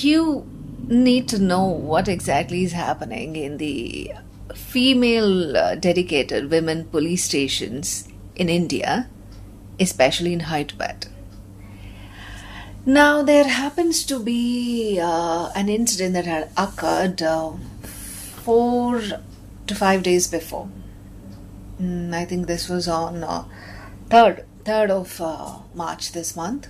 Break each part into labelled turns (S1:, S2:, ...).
S1: You need to know what exactly is happening in the female dedicated women police stations in India, especially in Hyderabad. Now, there happens to be an incident that had occurred 4 to 5 days before. I think this was on 3rd of March this month,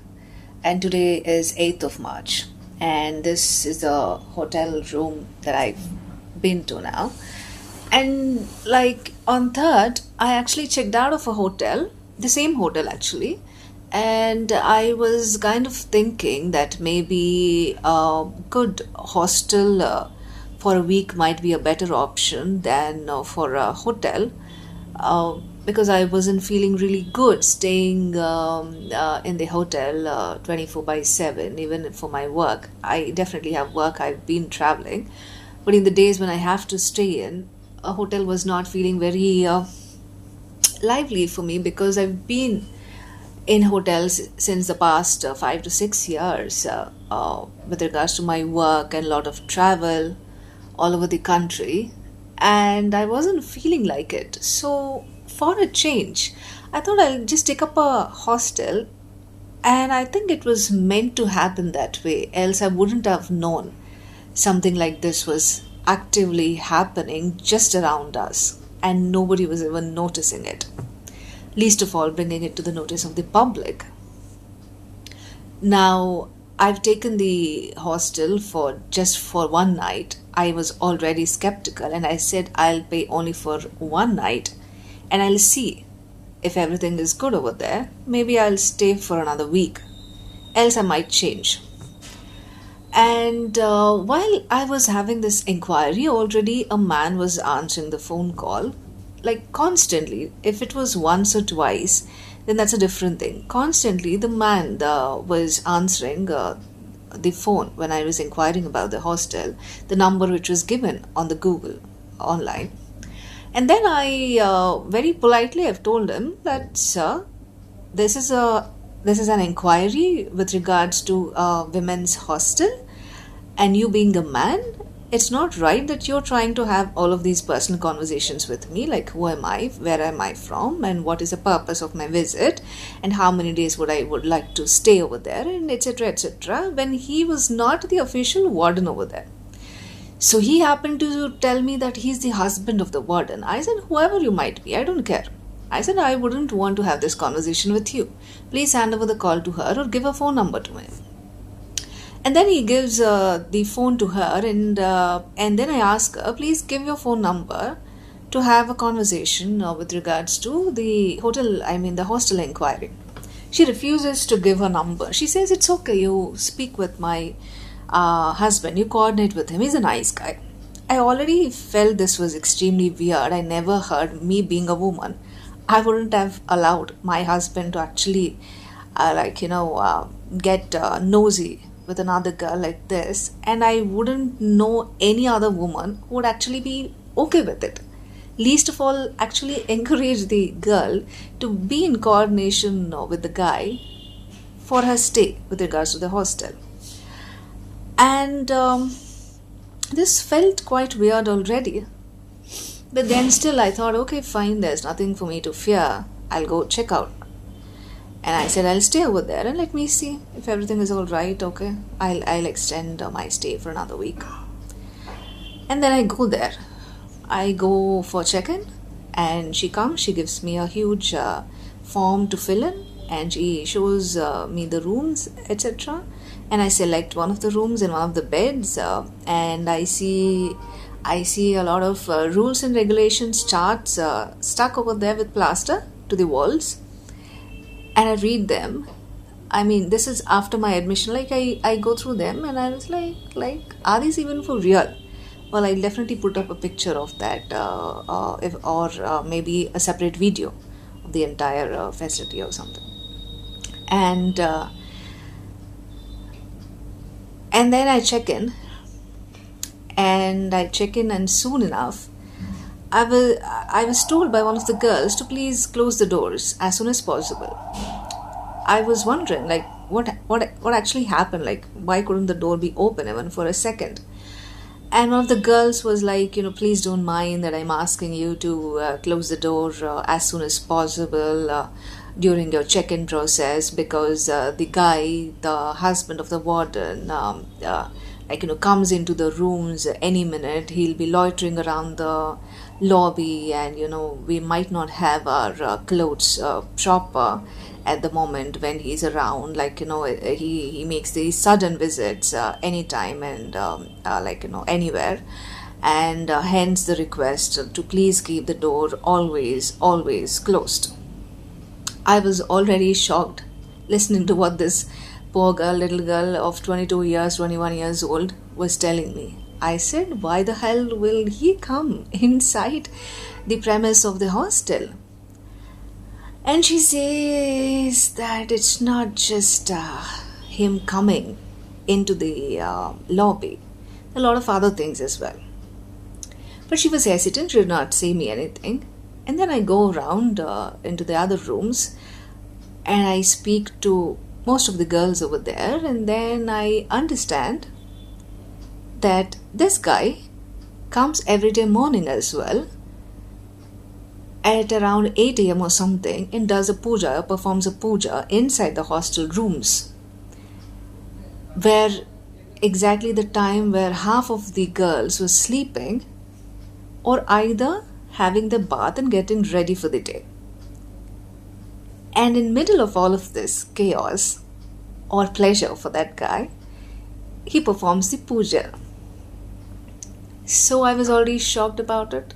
S1: and today is 8th of March. And this is the hotel room that I've been to now. And like on 3rd, I actually checked out of a hotel, the same hotel actually, and I was kind of thinking that maybe a good hostel for a week might be a better option than for a hotel, because I wasn't feeling really good staying in the hotel 24 by 7, even for my work. I definitely have work, I've been traveling, but in the days when I have to stay in, a hotel was not feeling very lively for me, because I've been in hotels since the past 5 to 6 years with regards to my work and a lot of travel all over the country, and I wasn't feeling like it. So, for a change, I thought I'll just take up a hostel, and I think it was meant to happen that way, else I wouldn't have known something like this was actively happening just around us, and nobody was even noticing it, least of all bringing it to the notice of the public. Now, I've taken the hostel for just for one night. I was already skeptical, and I said I'll pay only for one night and I'll see if everything is good over there. Maybe I'll stay for another week, else I might change. And while I was having this inquiry, already a man was answering the phone call, like constantly. If it was once or twice, then that's a different thing. Constantly, the man was answering the phone when I was inquiring about the hostel, the number which was given on the Google online. And then I very politely have told him that, sir, this is an inquiry with regards to women's hostel, and you being a man, it's not right that you're trying to have all of these personal conversations with me, like who am I, where am I from, and what is the purpose of my visit, and how many days would like to stay over there, and etc., when he was not the official warden over there. So he happened to tell me that he's the husband of the warden. I said, whoever you might be, I don't care. I said, I wouldn't want to have this conversation with you. Please hand over the call to her or give a phone number to me. And then he gives the phone to her, and then I ask her, please give your phone number to have a conversation with regards to the hostel inquiry. She refuses to give her number. She says, it's okay, you speak with my husband, you coordinate with him, he's a nice guy. I already felt this was extremely weird. I never heard, me being a woman, I wouldn't have allowed my husband to actually get nosy with another girl like this, and I wouldn't know any other woman who would actually be okay with it. Least of all, actually encourage the girl to be in coordination with the guy for her stay with regards to the hostel. And this felt quite weird already. But then still I thought, okay, fine, there's nothing for me to fear. I'll go check out. And I said, I'll stay over there and let me see if everything is all right. Okay, I'll extend my stay for another week. And then I go there. I go for check-in, and she comes. She gives me a huge form to fill in, and she shows me the rooms, etc. And I select one of the rooms and one of the beds, and I see a lot of rules and regulations charts stuck over there with plaster to the walls. And I read them. I mean, this is after my admission. Like, I go through them, and I was like, are these even for real? Well, I'll definitely put up a picture of that, or maybe a separate video of the entire facility or something. And then I check in, and soon enough, I was told by one of the girls to please close the doors as soon as possible. I was wondering, like, what actually happened? Like, why couldn't the door be open even for a second? And one of the girls was like, please don't mind that I'm asking you to close the door as soon as possible during your check-in process, because the guy, the husband of the warden, comes into the rooms any minute. He'll be loitering around the lobby, and we might not have our clothes proper at the moment when he's around. He makes these sudden visits anytime and anywhere, and hence the request to please keep the door always closed. I was already shocked listening to what this poor girl, little girl of 21 years old, was telling me. I said, why the hell will he come inside the premise of the hostel? And she says that it's not just him coming into the lobby, a lot of other things as well. But she was hesitant, she did not say me anything. And then I go around into the other rooms and I speak to most of the girls over there, and then I understand that this guy comes every day morning as well at around 8 a.m. or something, and performs a puja inside the hostel rooms, where exactly the time where half of the girls were sleeping or either having the bath and getting ready for the day. And in middle of all of this chaos or pleasure for that guy, he performs the puja. So I was already shocked about it.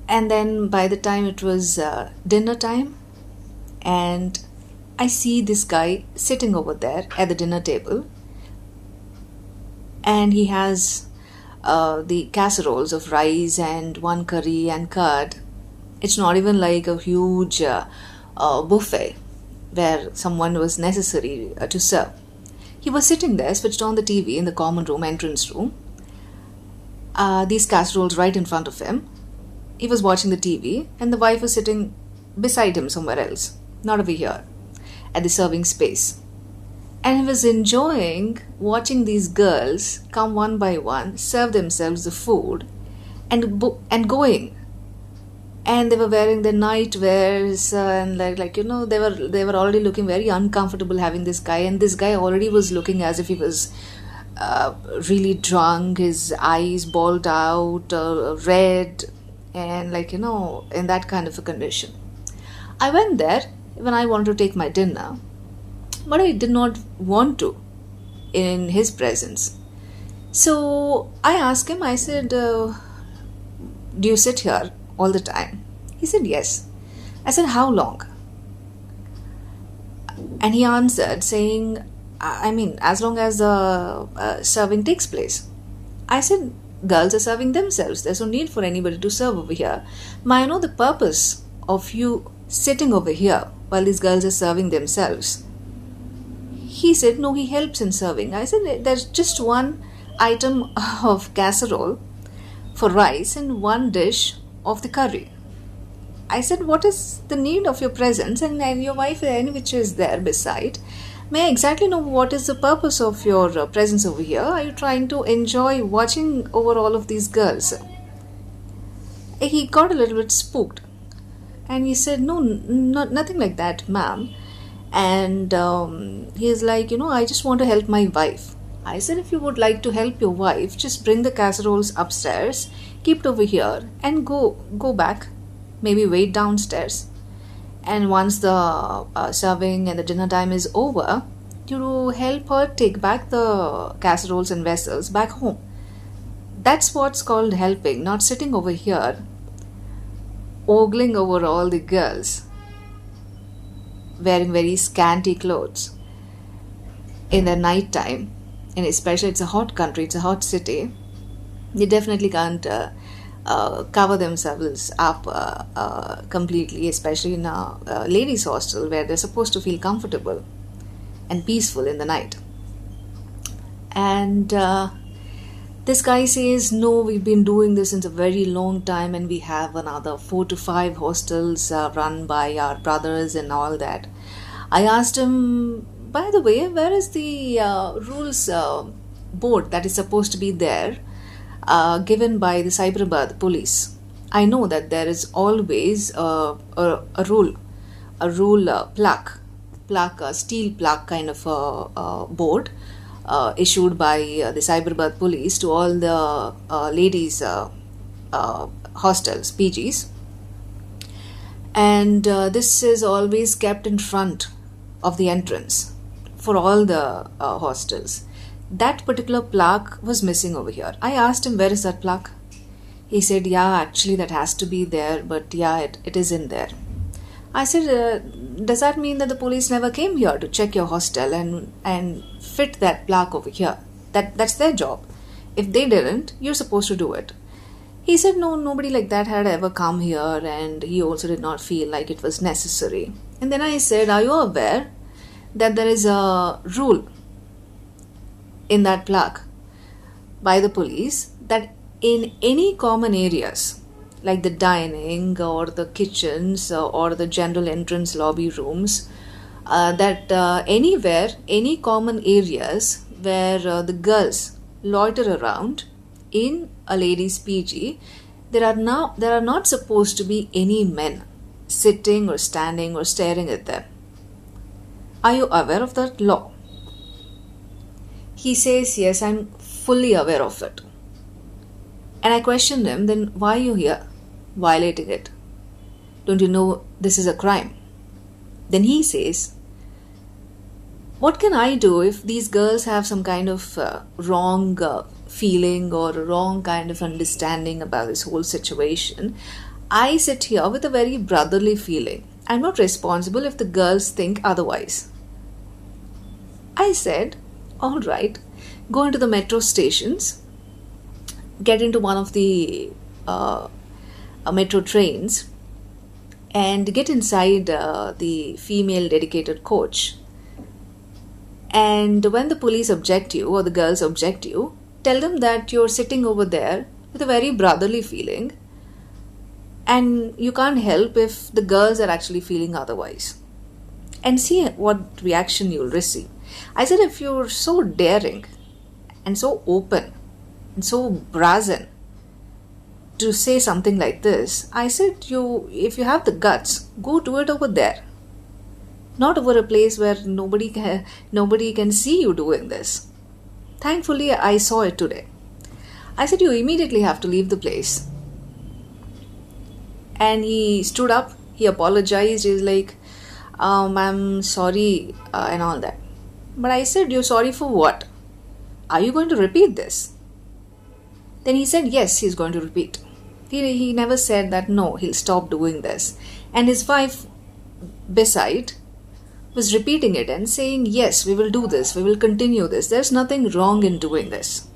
S1: And then by the time it was dinner time, and I see this guy sitting over there at the dinner table, and he has the casseroles of rice and one curry and curd. It's not even like a huge buffet where someone was necessary to serve. He was sitting there, switched on the TV in the common room, entrance room. These casseroles right in front of him. He was watching the TV, and the wife was sitting beside him somewhere else, not over here, at the serving space. And he was enjoying watching these girls come one by one, serve themselves the food, and going. And they were wearing their night wears, and they were already looking very uncomfortable having this guy. And this guy already was looking as if he was really drunk, his eyes balled out, red, and in that kind of a condition. I went there when I wanted to take my dinner, but I did not want to in his presence. So I asked him, I said, do you sit here all the time? He said, yes. I said, how long? And he answered saying, as long as the serving takes place. I said, girls are serving themselves. There's no need for anybody to serve over here. May I know the purpose of you sitting over here while these girls are serving themselves? He said, no, he helps in serving. I said, there's just one item of casserole for rice and one dish of the curry. I said, what is the need of your presence? And your wife, which is there beside, may I exactly know what is the purpose of your presence over here? Are you trying to enjoy watching over all of these girls? He got a little bit spooked. And he said, no, nothing like that, ma'am. And he's like, I just want to help my wife. I said, if you would like to help your wife, just bring the casseroles upstairs, keep it over here, and go back. Maybe wait downstairs. And once the serving and the dinner time is over, you help her take back the casseroles and vessels back home. That's what's called helping, not sitting over here ogling over all the girls wearing very scanty clothes in the night time. And especially it's a hot country, it's a hot city. They definitely can't cover themselves up completely, especially in a ladies' hostel where they're supposed to feel comfortable and peaceful in the night. And this guy says, no, we've been doing this since a very long time, and we have another 4 to 5 hostels run by our brothers and all that. I asked him, by the way, where is the rules board that is supposed to be there given by the Cyberabad police? I know that there is always a rule plaque, a steel plaque kind of a board issued by the Cyberabad police to all the ladies hostels, PGs. And this is always kept in front of the entrance for all the hostels. That particular plaque was missing over here. I asked him, where is that plaque? He said, yeah, actually that has to be there, but yeah, it is in there. I said, does that mean that the police never came here to check your hostel and fit that plaque over here? That's their job. If they didn't, you're supposed to do it. He said, no, nobody like that had ever come here, and he also did not feel like it was necessary. And then I said, are you aware that there is a rule in that plaque by the police that in any common areas like the dining or the kitchens or the general entrance lobby rooms, that anywhere, any common areas where the girls loiter around in a ladies' PG, there are not supposed to be any men sitting or standing or staring at them. Are you aware of that law? He says, yes, I'm fully aware of it. And I questioned him, then why are you here violating it? Don't you know this is a crime? Then he says, what can I do if these girls have some kind of wrong feeling or a wrong kind of understanding about this whole situation? I sit here with a very brotherly feeling. I'm not responsible if the girls think otherwise. I said, all right, go into the metro stations, get into one of the metro trains and get inside the female dedicated coach. And when the police object you or the girls object you, tell them that you're sitting over there with a very brotherly feeling and you can't help if the girls are actually feeling otherwise. And see what reaction you'll receive. I said, if you're so daring and so open and so brazen to say something like this, I said, if you have the guts, go do it over there. Not over a place where nobody can see you doing this. Thankfully, I saw it today. I said, you immediately have to leave the place. And he stood up, he apologized, he's like, I'm sorry and all that. But I said, you're sorry for what? Are you going to repeat this? Then he said, yes, he's going to repeat. He never said that, no, he'll stop doing this. And his wife beside was repeating it and saying, yes, we will do this, we will continue this. There's nothing wrong in doing this.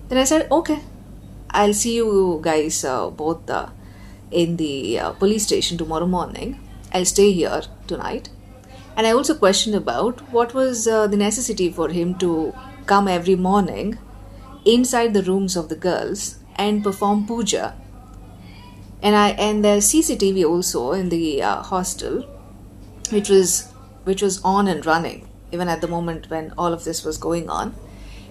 S1: Then I said, okay, I'll see you guys both in the police station tomorrow morning. I'll stay here tonight. And I also questioned about what was the necessity for him to come every morning inside the rooms of the girls and perform puja. And there's CCTV also in the hostel, which was on and running even at the moment when all of this was going on.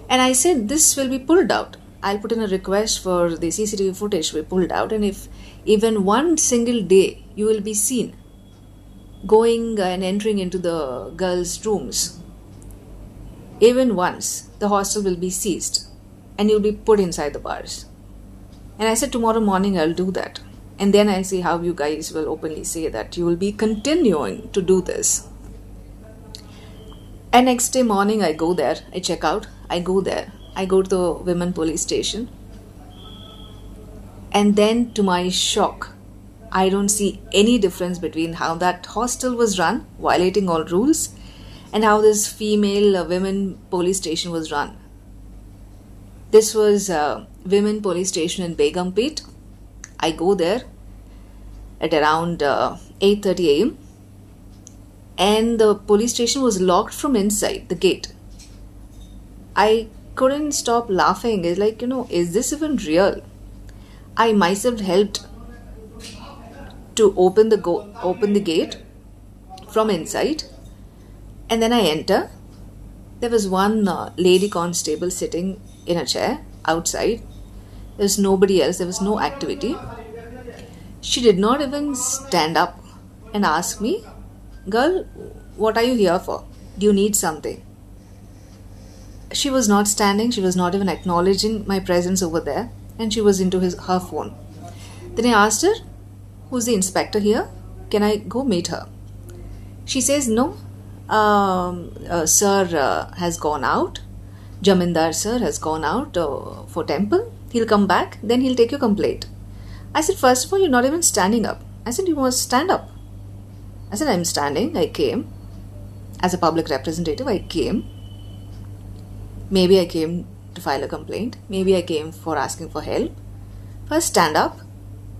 S1: And I said, this will be pulled out. I'll put in a request for the CCTV footage to be pulled out, and if even one single day you will be seen going and entering into the girls' rooms, even once, the hostel will be seized and you'll be put inside the bars. And I said, tomorrow morning I'll do that. And then I'll see how you guys will openly say that you will be continuing to do this. And next day morning I go there, I check out, I go there, I go to the women police station. And then to my shock, I don't see any difference between how that hostel was run, violating all rules, and how this female women police station was run. This was women police station in Begumpet. I go there at around 8:30 a.m. and the police station was locked from inside the gate. I couldn't stop laughing. It's like, is this even real? I myself helped to open the gate from inside, And then I enter. There was one lady constable sitting in a chair outside. There was nobody else. There was no activity. She did not even stand up and ask me, "Girl, what are you here for? Do you need something?" She was not standing. She was not even acknowledging my presence over there. And she was into her phone. Then I asked her, "Who's the inspector here? Can I go meet her?" She says, "No, sir has gone out. Jamindar sir has gone out for temple. He'll come back. Then he'll take your complaint." I said, "First of all, you're not even standing up." I said, "You must stand up." I said, "I'm standing. I came. As a public representative, I came. Maybe I came to file a complaint. Maybe I came for asking for help. First, stand up.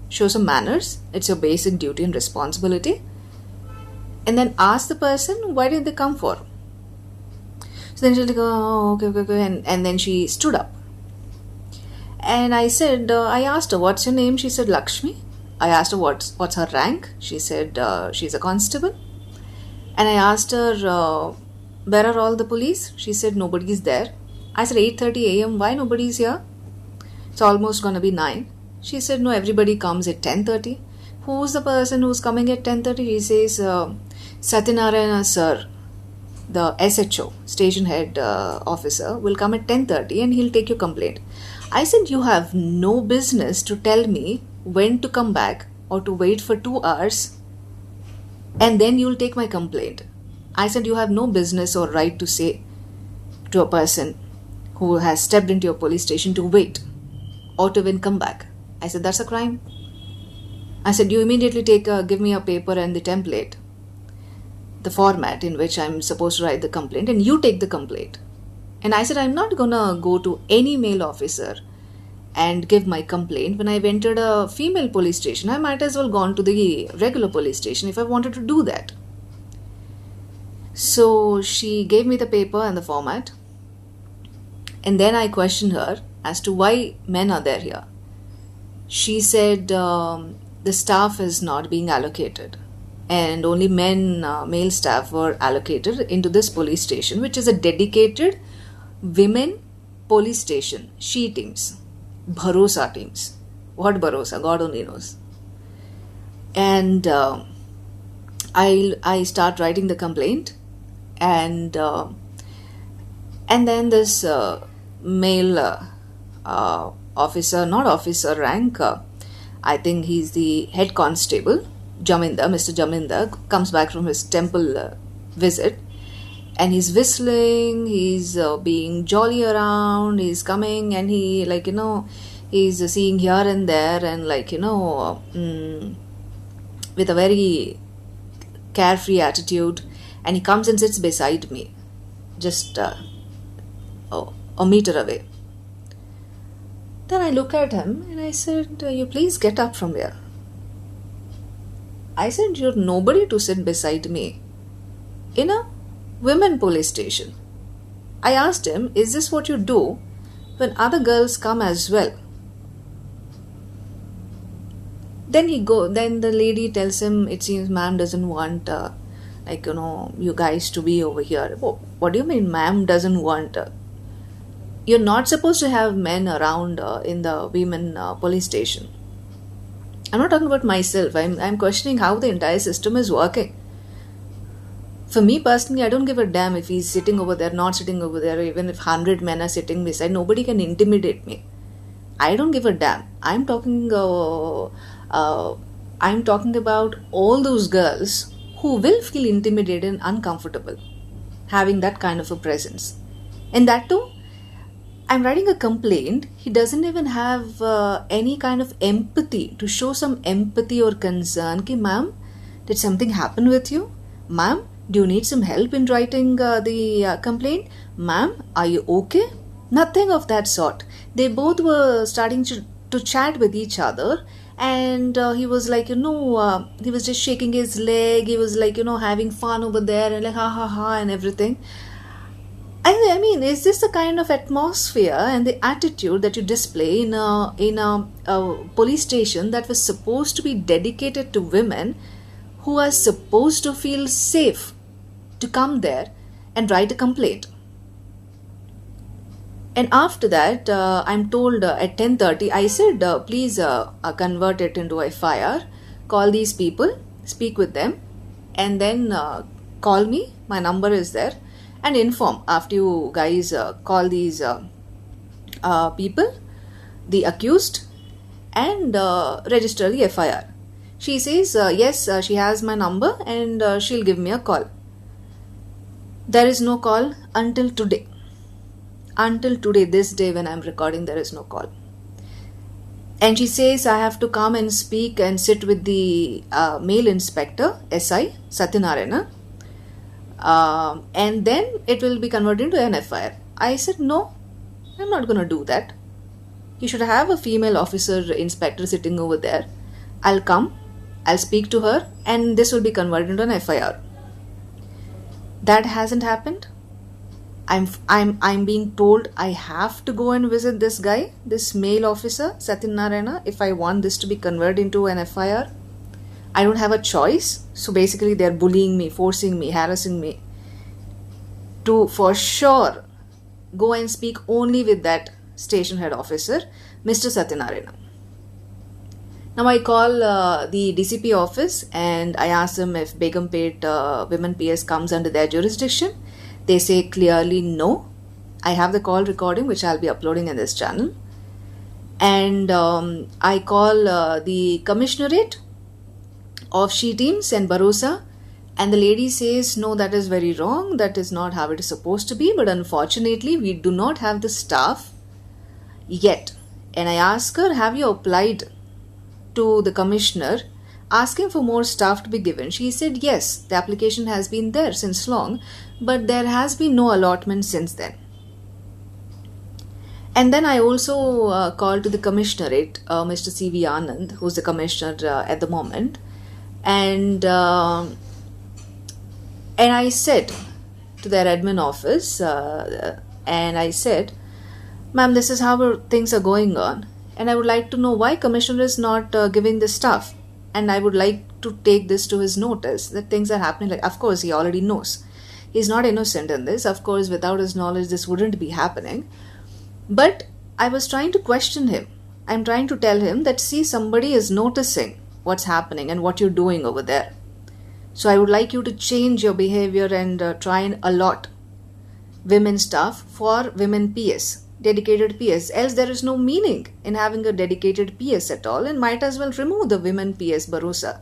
S1: Show some manners. It's your basic duty and responsibility. And then ask the person, why did they come for?" So then she's like, "Oh, okay. And then she stood up. And I said, I asked her, "What's your name?" She said, "Lakshmi." I asked her, what's her rank? She said, she's a constable. And I asked her, where are all the police? She said, nobody's there. I said, 8:30 a.m. Why nobody's here? It's almost going to be 9. She said, no, everybody comes at 10:30. Who's the person who's coming at 10:30? He says, Satyanarayana sir, the SHO, station head officer, will come at 10:30 and he'll take your complaint. I said, you have no business to tell me when to come back or to wait for 2 hours and then you'll take my complaint. I said, you have no business or right to say to a person who has stepped into your police station to wait or to even come back. I said, that's a crime. I said, you immediately give me a paper and the template, the format in which I'm supposed to write the complaint, and you take the complaint. And I said, I'm not gonna go to any male officer and give my complaint. When I've entered a female police station, I might as well gone to the regular police station if I wanted to do that. So she gave me the paper and the format. And then I questioned her as to why men are there here. She said the staff is not being allocated. And only male staff were allocated into this police station, which is a dedicated women police station. She teams. Bharosa teams. What Bharosa? God only knows. And I start writing the complaint. And then this male officer, not officer rank, I think he's the head constable, Mr. Jamindar, comes back from his temple visit, and he's whistling, he's being jolly around, he's coming, and he, he's seeing here and there, and with a very carefree attitude, and he comes and sits beside me, just a meter away. Then I look at him and I said, you please get up from here. I said, you're nobody to sit beside me in a women police station. I asked him, is this what you do when other girls come as well? Then the lady tells him, it seems ma'am doesn't want you guys to be over here. What do you mean ma'am doesn't want? You're not supposed to have men around in the women police station. I'm not talking about myself. I'm questioning how the entire system is working. For me personally, I don't give a damn if he's sitting over there, not sitting over there, or even if 100 men are sitting beside. Nobody can intimidate me. I don't give a damn. I'm talking about all those girls who will feel intimidated and uncomfortable having that kind of a presence. And that too, I'm writing a complaint. He doesn't even have any kind of empathy, to show some empathy or concern. Ki, ma'am, did something happen with you? Ma'am, do you need some help in writing the complaint? Ma'am, are you okay? Nothing of that sort. They both were starting to chat with each other. And he was he was just shaking his leg. He was having fun over there and ha ha ha and everything. I mean, is this the kind of atmosphere and the attitude that you display in a police station that was supposed to be dedicated to women who are supposed to feel safe to come there and write a complaint. And after that, I'm told at 10:30, I said, please convert it into FIR, call these people, speak with them, and then call me. My number is there, and inform after you guys call these people, the accused, and register the FIR. She says, yes, she has my number and she'll give me a call. There is no call until today. Until today, this day when I'm recording, there is no call. And she says I have to come and speak and sit with the male inspector, SI, Satyanarayana, and then it will be converted into an FIR. I said, no, I'm not going to do that. You should have a female officer inspector sitting over there. I'll come, I'll speak to her, and this will be converted into an FIR. That hasn't happened. I'm being told I have to go and visit this guy, this male officer, Satyanarayana, if I want this to be converted into an FIR. I don't have a choice. So basically they're bullying me, forcing me, harassing me to for sure go and speak only with that station head officer, Mr. Satyanarayana. Now I call the DCP office and I ask them if Begumpet Women PS comes under their jurisdiction. They say clearly no. I have the call recording which I'll be uploading in this channel. And I call the Commissionerate of She Teams and Bharosa, and the lady says no, that is very wrong, that is not how it is supposed to be, but unfortunately we do not have the staff yet. And I ask her, have you applied to the commissioner asking for more staff to be given? She said yes, the application has been there since long, but there has been no allotment since then. And then I also called to the commissionerate, Mr. C.V. Anand, who's the commissioner at the moment, and I said to their admin office, and I said, ma'am, this is how things are going on, and I would like to know why commissioner is not giving the staff, and I would like to take this to his notice that things are happening. Like, of course, he already knows. He's not innocent in this. Of course, without his knowledge, this wouldn't be happening. But I was trying to question him. I'm trying to tell him that, see, somebody is noticing what's happening and what you're doing over there. So I would like you to change your behavior and try and allot women staff for women PS, dedicated PS. Else there is no meaning in having a dedicated PS at all, and might as well remove the women PS Bharosa.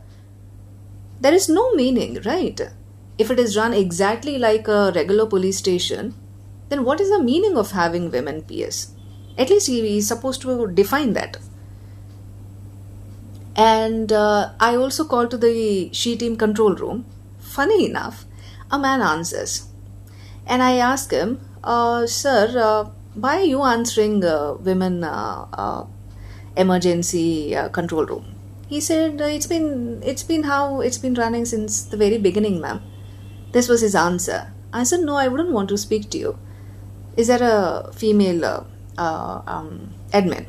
S1: There is no meaning, right? If it is run exactly like a regular police station, then what is the meaning of having women PS? At least he is supposed to define that. And I also called to the She Team control room. Funny enough, a man answers. And I ask him, sir, why are you answering women emergency control room? He said, it's been how it's been running since the very beginning, ma'am. This was his answer. I said, no, I wouldn't want to speak to you. Is there a female admin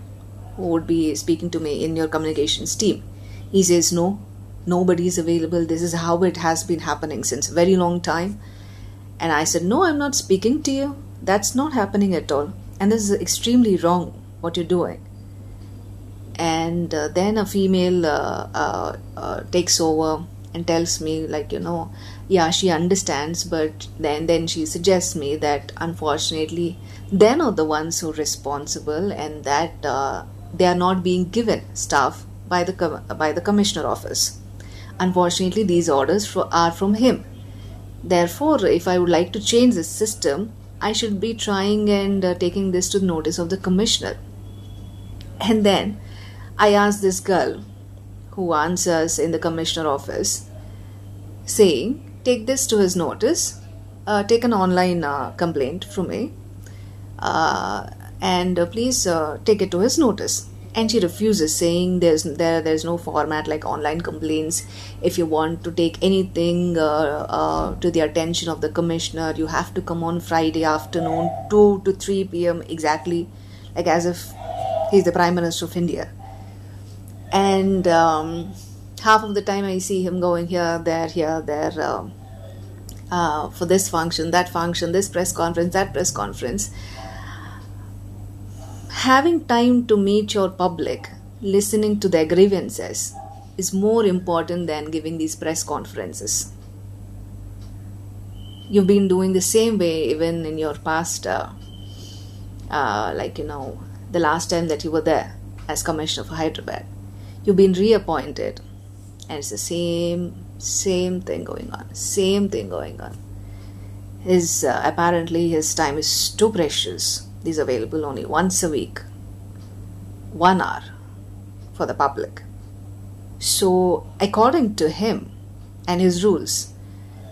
S1: who would be speaking to me in your communications team? He says, no, nobody is available. This is how it has been happening since a very long time. And I said, no, I'm not speaking to you. That's not happening at all. And this is extremely wrong, what you're doing. And then a female takes over and tells me, like, yeah, she understands, but then she suggests me that unfortunately they're not the ones who are responsible, and that they are not being given staff by the commissioner office. Unfortunately, these orders are from him. Therefore, if I would like to change this system, I should be trying and taking this to the notice of the commissioner. And then I asked this girl who answers in the commissioner office, saying, take this to his notice, take an online complaint from me, and please take it to his notice. And she refuses, saying there's no format like online complaints. If you want to take anything to the attention of the commissioner, you have to come on Friday afternoon, 2 to 3 p.m. exactly, like as if he's the Prime Minister of India. And half of the time I see him going here, there, for this function, that function, this press conference, that press conference. Having time to meet your public, listening to their grievances, is more important than giving these press conferences. You've been doing the same way even in your past, the last time that you were there as Commissioner for Hyderabad. You've been reappointed, and it's the same thing going on. Apparently his time is too precious. He's available only once a week, 1 hour for the public. So according to him and his rules,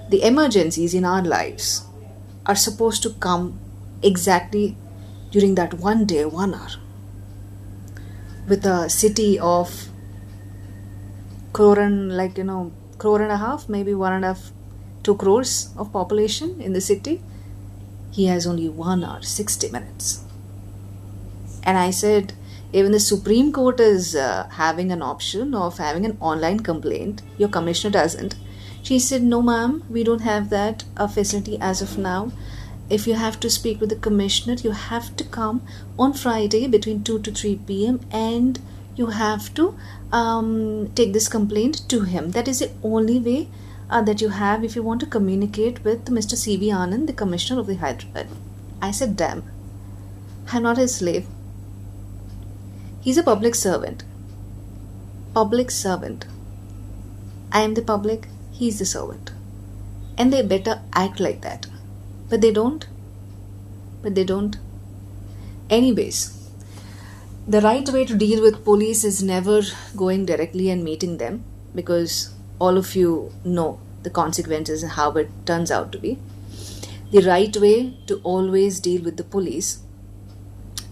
S1: the emergencies in our lives are supposed to come exactly during that 1 day, 1 hour. With a city of crore and a half, maybe 1.5, 2 crores of population in the city, he has only 1 hour, 60 minutes. And I said, even the Supreme Court is having an option of having an online complaint. Your commissioner doesn't. She said, no ma'am, we don't have that facility as of now. If you have to speak with the commissioner, you have to come on Friday between 2 to 3 p.m. and you have to take this complaint to him. That is the only way that you have if you want to communicate with Mr. C.V. Anand, the Commissioner of the Hyderabad. I said, damn, I'm not his slave. He's a public servant. Public servant. I am the public, he's the servant. And they better act like that. But they don't. Anyways, the right way to deal with police is never going directly and meeting them, because all of you know the consequences and how it turns out to be. The right way to always deal with the police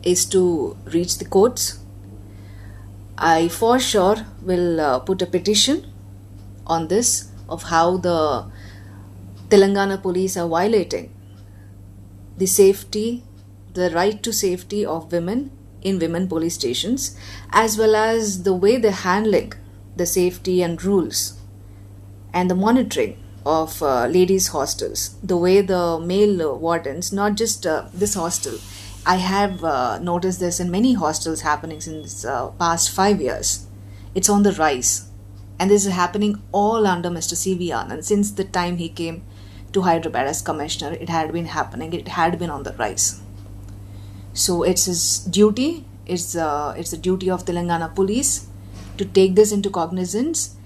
S1: is to reach the courts. I for sure will put a petition on this of how the Telangana police are violating the right to safety of women in women police stations, as well as the way they're handling the safety and rules and the monitoring of ladies' hostels, the way the male wardens, not just this hostel. I have noticed this in many hostels happening since past 5 years. It's on the rise. And this is happening all under Mr. C.V. Anand. Since the time he came to Hyderabad as commissioner, it had been happening. It had been on the rise. So it's his duty. It's the duty of Telangana police to take this into cognizance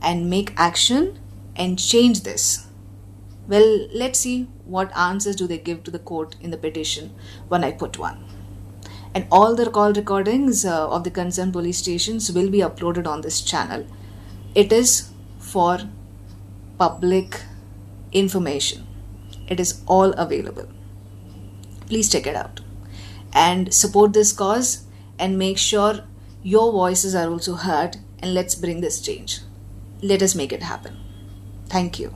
S1: and make action and change this. Well, let's see what answers do they give to the court in the petition when I put one. And all the call recordings of the concerned police stations will be uploaded on this channel. It is for public information. It is all available. Please check it out and support this cause and make sure your voices are also heard, and let's bring this change. Let us make it happen. Thank you.